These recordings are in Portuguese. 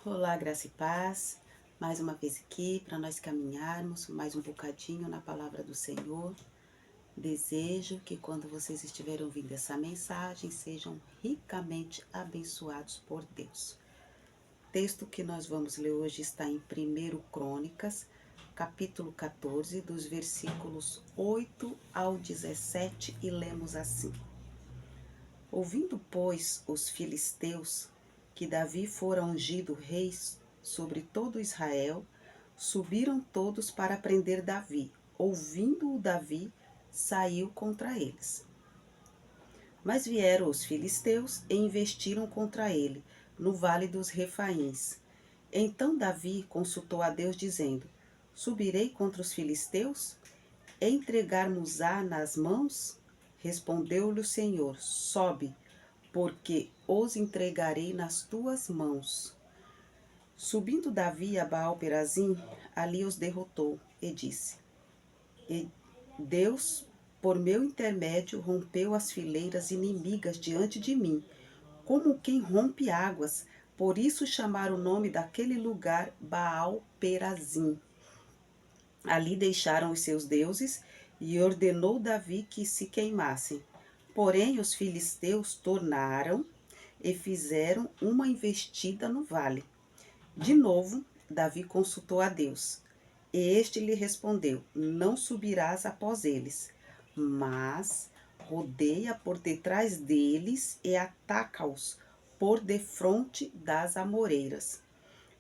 Olá, graça e paz. Mais uma vez aqui para nós caminharmos mais um bocadinho na palavra do Senhor. Desejo que quando vocês estiverem ouvindo essa mensagem, sejam ricamente abençoados por Deus. O texto que nós vamos ler hoje está em 1 Crônicas, capítulo 14, dos versículos 8 ao 17, e lemos assim: Ouvindo, pois, os filisteus que Davi fora ungido rei sobre todo Israel, subiram todos para prender Davi. Ouvindo-o Davi, saiu contra eles. Mas vieram os filisteus e investiram contra ele, no vale dos Refaíns. Então Davi consultou a Deus, dizendo: Subirei contra os filisteus? Entregar-nos-á nas mãos? Respondeu-lhe o Senhor: Sobe, porque os entregarei nas tuas mãos. Subindo Davi a Baal-Perazim, ali os derrotou, e disse: E Deus, por meu intermédio, rompeu as fileiras inimigas diante de mim, como quem rompe águas. Por isso chamaram o nome daquele lugar Baal-Perazim. Ali deixaram os seus deuses, e ordenou Davi que se queimassem. Porém, os filisteus tornaram e fizeram uma investida no vale. De novo, Davi consultou a Deus. E este lhe respondeu: Não subirás após eles, mas rodeia por detrás deles e ataca-os por defronte das amoreiras.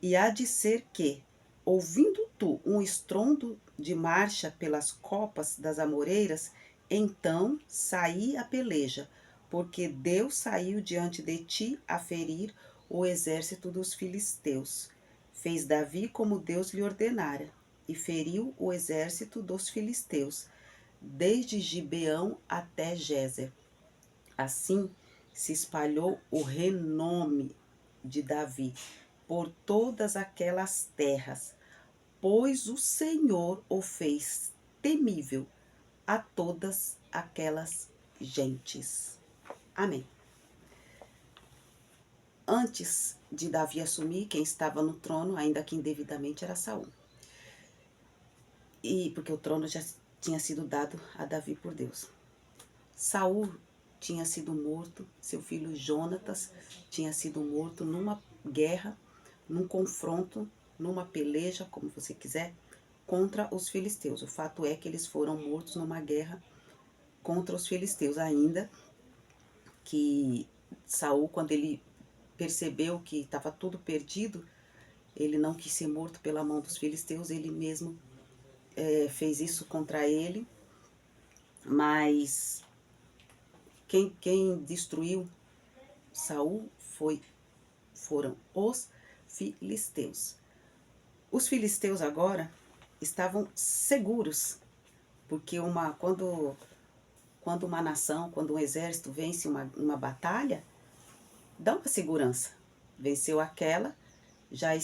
E há de ser que, ouvindo tu um estrondo de marcha pelas copas das amoreiras, então saí a peleja, porque Deus saiu diante de ti a ferir o exército dos filisteus. Fez Davi como Deus lhe ordenara, e feriu o exército dos filisteus, desde Gibeão até Gézer. Assim se espalhou o renome de Davi por todas aquelas terras, pois o Senhor o fez temível a todas aquelas gentes. Amém. Antes de Davi assumir, quem estava no trono, ainda que indevidamente, era Saul. E porque o trono já tinha sido dado a Davi por Deus. Saul tinha sido morto, seu filho Jonatas tinha sido morto numa guerra, num confronto, numa peleja, como você quiser, contra os filisteus. O fato é que eles foram mortos numa guerra contra os filisteus, ainda que Saul, quando ele percebeu que estava tudo perdido, ele não quis ser morto pela mão dos filisteus, ele mesmo fez isso contra ele, mas quem destruiu Saul foram os filisteus. Os filisteus agora estavam seguros, porque quando uma nação, quando um exército vence uma batalha, dá uma segurança. Venceu aquela, já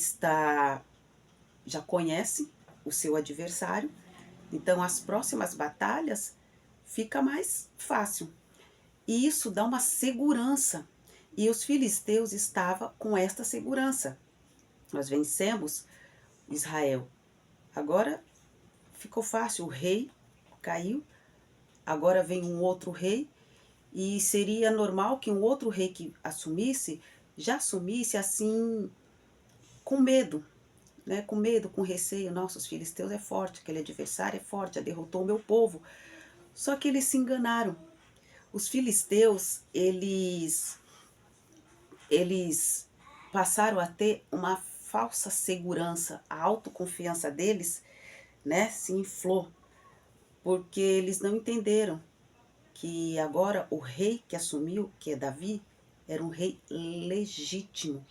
conhece o seu adversário, então as próximas batalhas fica mais fácil. E isso dá uma segurança. E os filisteus estavam com esta segurança. Nós vencemos Israel. Agora ficou fácil, o rei caiu, agora vem um outro rei, e seria normal que um outro rei que assumisse, já assumisse assim, com medo, né? Com medo, com receio. Nossa, os filisteus é forte, aquele adversário é forte, já derrotou o meu povo. Só que eles se enganaram. Os filisteus, eles passaram a ter uma falsa segurança, a autoconfiança deles, né, se inflou, porque eles não entenderam que agora o rei que assumiu, que é Davi, era um rei legítimo.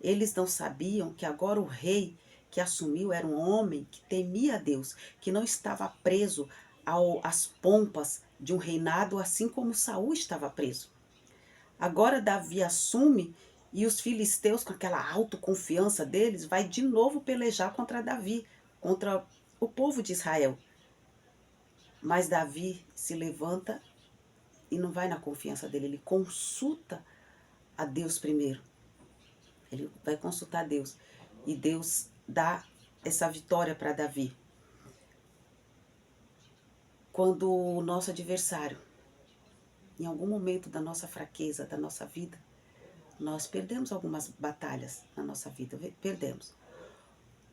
Eles não sabiam que agora o rei que assumiu era um homem que temia a Deus, que não estava preso às pompas de um reinado, assim como Saul estava preso. Agora Davi assume e os filisteus, com aquela autoconfiança deles, vai de novo pelejar contra Davi, contra o povo de Israel. Mas Davi se levanta e não vai na confiança dele, ele consulta a Deus primeiro. Ele vai consultar Deus. E Deus dá essa vitória para Davi. Quando o nosso adversário, em algum momento da nossa fraqueza, da nossa vida, nós perdemos algumas batalhas na nossa vida, perdemos.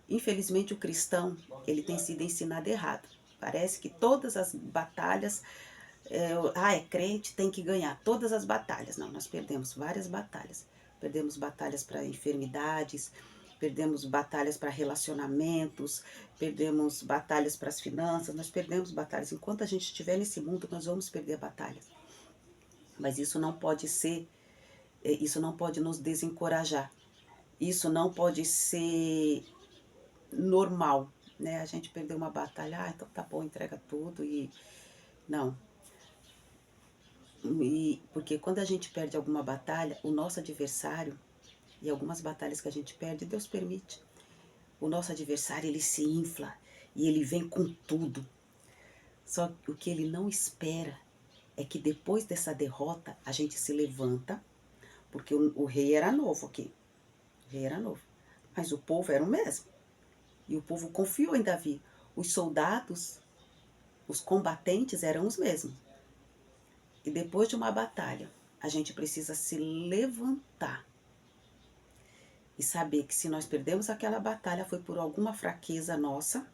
Infelizmente o cristão, ele tem sido ensinado errado. Parece que todas as batalhas, é crente, tem que ganhar todas as batalhas. Não, nós perdemos várias batalhas. Perdemos batalhas para enfermidades, perdemos batalhas para relacionamentos, perdemos batalhas para as finanças, nós perdemos batalhas. Enquanto a gente estiver nesse mundo, nós vamos perder batalhas. Mas isso não pode ser, isso não pode nos desencorajar. Isso não pode ser normal, né? A gente perdeu uma batalha, então tá bom, entrega tudo e... Não. Porque quando a gente perde alguma batalha, o nosso adversário, e algumas batalhas que a gente perde, Deus permite. O nosso adversário, ele se infla e ele vem com tudo. Só que o que ele não espera é que depois dessa derrota, a gente se levanta, porque o rei era novo aqui. O rei era novo. Mas o povo era o mesmo. E o povo confiou em Davi. Os soldados, os combatentes eram os mesmos. E depois de uma batalha, a gente precisa se levantar e saber que se nós perdemos aquela batalha foi por alguma fraqueza nossa,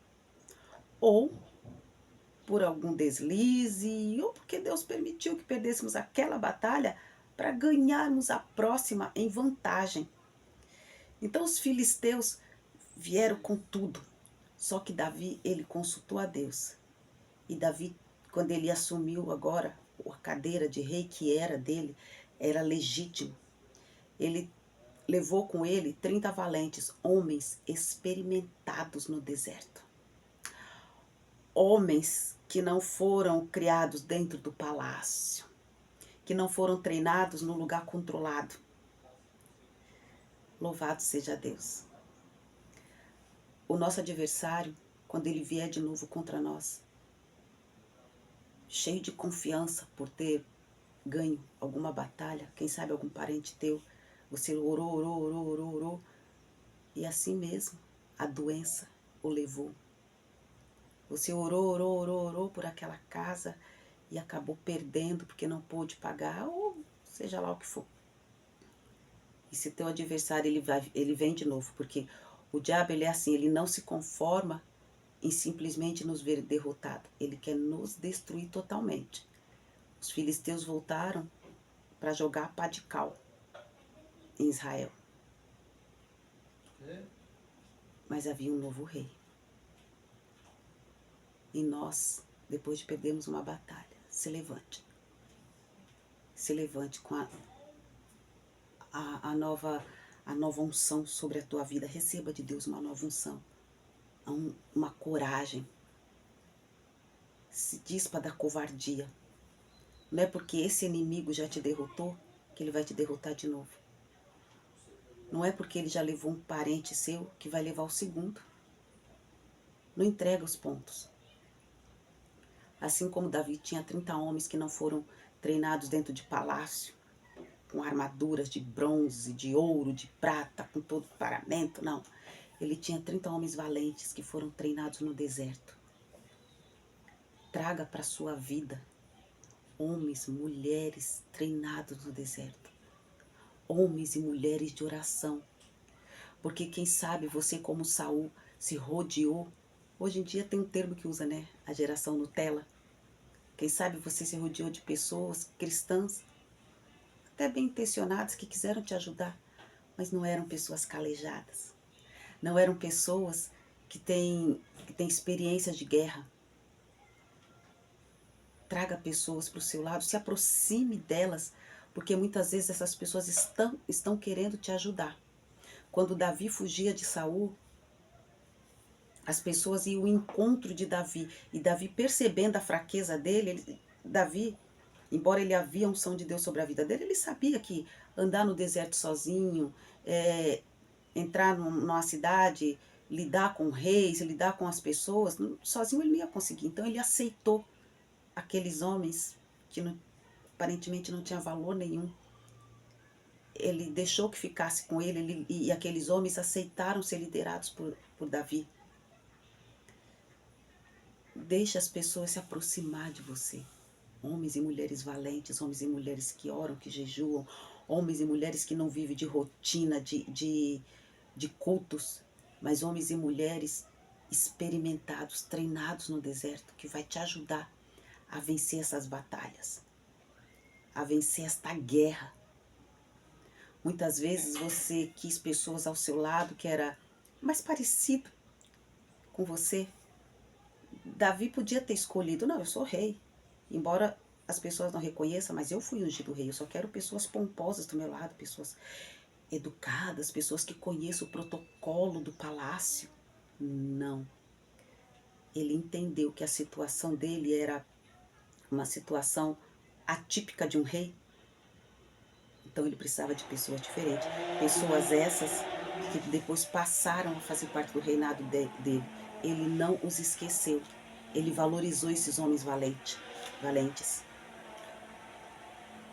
ou por algum deslize, ou porque Deus permitiu que perdêssemos aquela batalha para ganharmos a próxima em vantagem. Então os filisteus vieram com tudo, só que Davi, ele consultou a Deus. E Davi, quando ele assumiu agora a cadeira de rei que era dele, era legítimo. Ele levou com ele 30 valentes, homens experimentados no deserto. Homens que não foram criados dentro do palácio, que não foram treinados no lugar controlado. Louvado seja Deus. O nosso adversário, quando ele vier de novo contra nós, cheio de confiança por ter ganho alguma batalha, quem sabe algum parente teu, você orou, e assim mesmo a doença o levou. Você orou por aquela casa e acabou perdendo porque não pôde pagar, ou seja lá o que for. E se teu adversário ele vem de novo, porque o diabo ele é assim, ele não se conforma em simplesmente nos ver derrotado, ele quer nos destruir totalmente. Os filisteus voltaram para jogar pá de cal em Israel. Mas havia um novo rei. E nós, depois de perdermos uma batalha, se levante. Se levante com a nova unção sobre a tua vida. Receba de Deus uma nova unção. Uma coragem. Se dispa da covardia. Não é porque esse inimigo já te derrotou que ele vai te derrotar de novo. Não é porque ele já levou um parente seu que vai levar o segundo. Não entrega os pontos. Assim como Davi tinha 30 homens que não foram treinados dentro de palácio, com armaduras de bronze, de ouro, de prata, com todo o paramento, não. Ele tinha 30 homens valentes que foram treinados no deserto. Traga para a sua vida homens, mulheres treinados no deserto. Homens e mulheres de oração. Porque quem sabe você como Saul se rodeou. Hoje em dia tem um termo que usa, né? A geração Nutella. Quem sabe você se rodeou de pessoas cristãs, até bem intencionadas, que quiseram te ajudar, mas não eram pessoas calejadas. Não eram pessoas que têm experiências de guerra. Traga pessoas para o seu lado, se aproxime delas, porque muitas vezes essas pessoas estão querendo te ajudar. Quando Davi fugia de Saul, as pessoas iam ao encontro de Davi, e Davi, percebendo a fraqueza dele, Davi, embora ele havia a unção de Deus sobre a vida dele, ele sabia que andar no deserto sozinho, entrar numa cidade, lidar com reis, lidar com as pessoas, sozinho ele não ia conseguir. Então ele aceitou aqueles homens que aparentemente não tinham valor nenhum. ele deixou que ficasse com ele, e aqueles homens aceitaram ser liderados por Davi. Deixe as pessoas se aproximar de você. Homens e mulheres valentes, homens e mulheres que oram, que jejuam, homens e mulheres que não vivem de rotina, de cultos, mas homens e mulheres experimentados, treinados no deserto, que vai te ajudar a vencer essas batalhas, a vencer esta guerra. Muitas vezes você quis pessoas ao seu lado que era mais parecido com você. Davi podia ter escolhido, não, eu sou rei. Embora as pessoas não reconheçam, mas eu fui ungido rei. Eu só quero pessoas pomposas do meu lado, pessoas educadas, pessoas que conheçam o protocolo do palácio. Não. Ele entendeu que a situação dele era uma situação atípica de um rei. Então ele precisava de pessoas diferentes. Pessoas essas que depois passaram a fazer parte do reinado dele. Ele não os esqueceu. Ele valorizou esses homens valentes.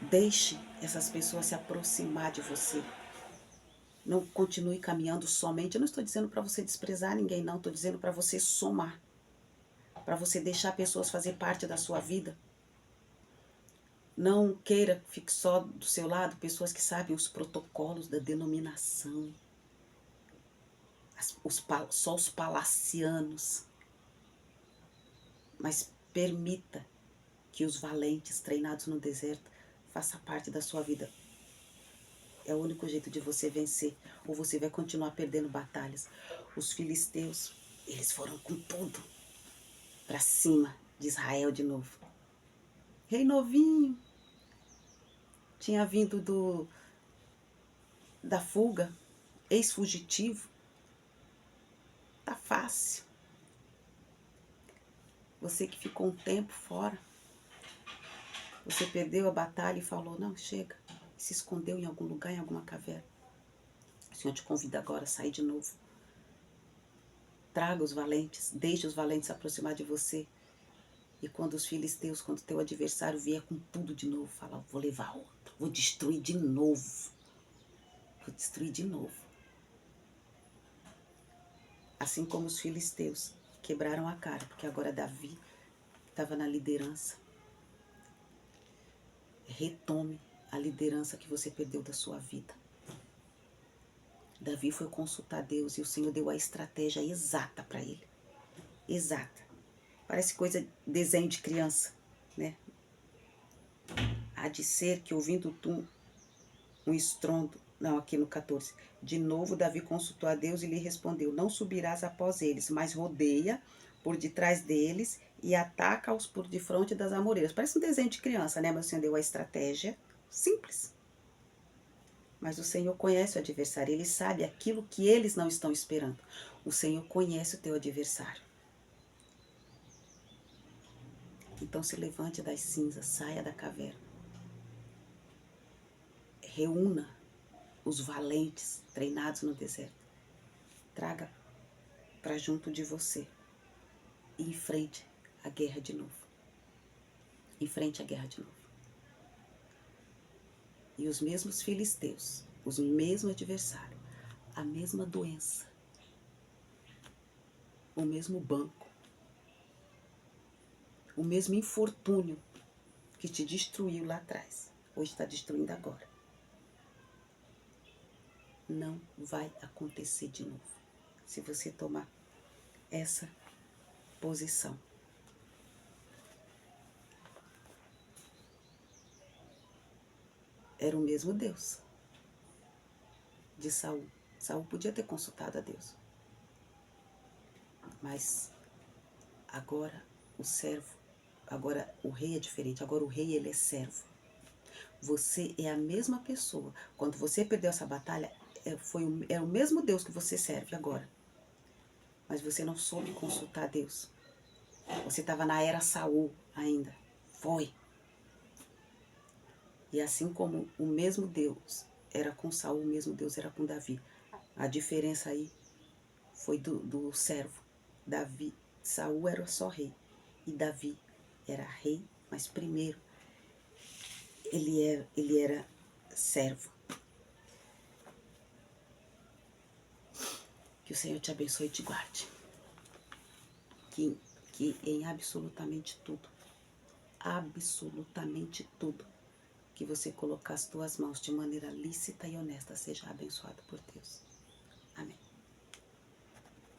Deixe essas pessoas se aproximar de você. Não continue caminhando somente. Eu não estou dizendo para você desprezar ninguém, não. Estou dizendo para você somar. Para você deixar pessoas fazer parte da sua vida. Não queira que fique só do seu lado pessoas que sabem os protocolos da denominação. Só os palacianos. Mas permita que os valentes treinados no deserto façam parte da sua vida. É o único jeito de você vencer, ou você vai continuar perdendo batalhas. Os filisteus, eles foram com tudo para cima de Israel de novo. Rei novinho, tinha vindo da fuga, ex-fugitivo. Tá fácil. Você que ficou um tempo fora, você perdeu a batalha e falou, não, chega. Se escondeu em algum lugar, em alguma caverna. O Senhor te convida agora a sair de novo. Traga os valentes, deixe os valentes se aproximar de você. E quando os filisteus, quando teu adversário vier com tudo de novo, fala, vou levar outro, vou destruir de novo. Vou destruir de novo. Assim como os filisteus quebraram a cara, porque agora Davi estava na liderança. Retome a liderança que você perdeu da sua vida. Davi foi consultar Deus e o Senhor deu a estratégia exata para ele. Exata. Parece coisa, desenho de criança, né? Há de ser que ouvindo tu um estrondo, não, aqui no 14. De novo Davi consultou a Deus e lhe respondeu, não subirás após eles, mas rodeia por detrás deles e ataca-os por defronte das amoreiras. Parece um desenho de criança, né? Mas o Senhor deu a estratégia simples. Mas o Senhor conhece o adversário, Ele sabe aquilo que eles não estão esperando. O Senhor conhece o teu adversário. Então se levante das cinzas, saia da caverna. Reúna os valentes treinados no deserto. Traga para junto de você e enfrente a guerra de novo. Enfrente a guerra de novo. E os mesmos filisteus, os mesmos adversários, a mesma doença, o mesmo banco, o mesmo infortúnio que te destruiu lá atrás, hoje está destruindo agora. Não vai acontecer de novo se você tomar essa posição. Era o mesmo Deus de Saul. Saul podia ter consultado a Deus. Mas agora o servo, agora o rei é diferente. Agora o rei, ele é servo. Você é a mesma pessoa. Quando você perdeu essa batalha, é o mesmo Deus que você serve agora. Mas você não soube consultar Deus. Você estava na era Saul ainda. Foi. E assim como o mesmo Deus era com Saul, o mesmo Deus era com Davi. A diferença aí foi do servo. Saul era só rei. E Davi era rei, mas primeiro ele era servo. o Senhor te abençoe e te guarde. Que em absolutamente tudo, que você colocar as tuas mãos de maneira lícita e honesta, seja abençoado por Deus. Amém.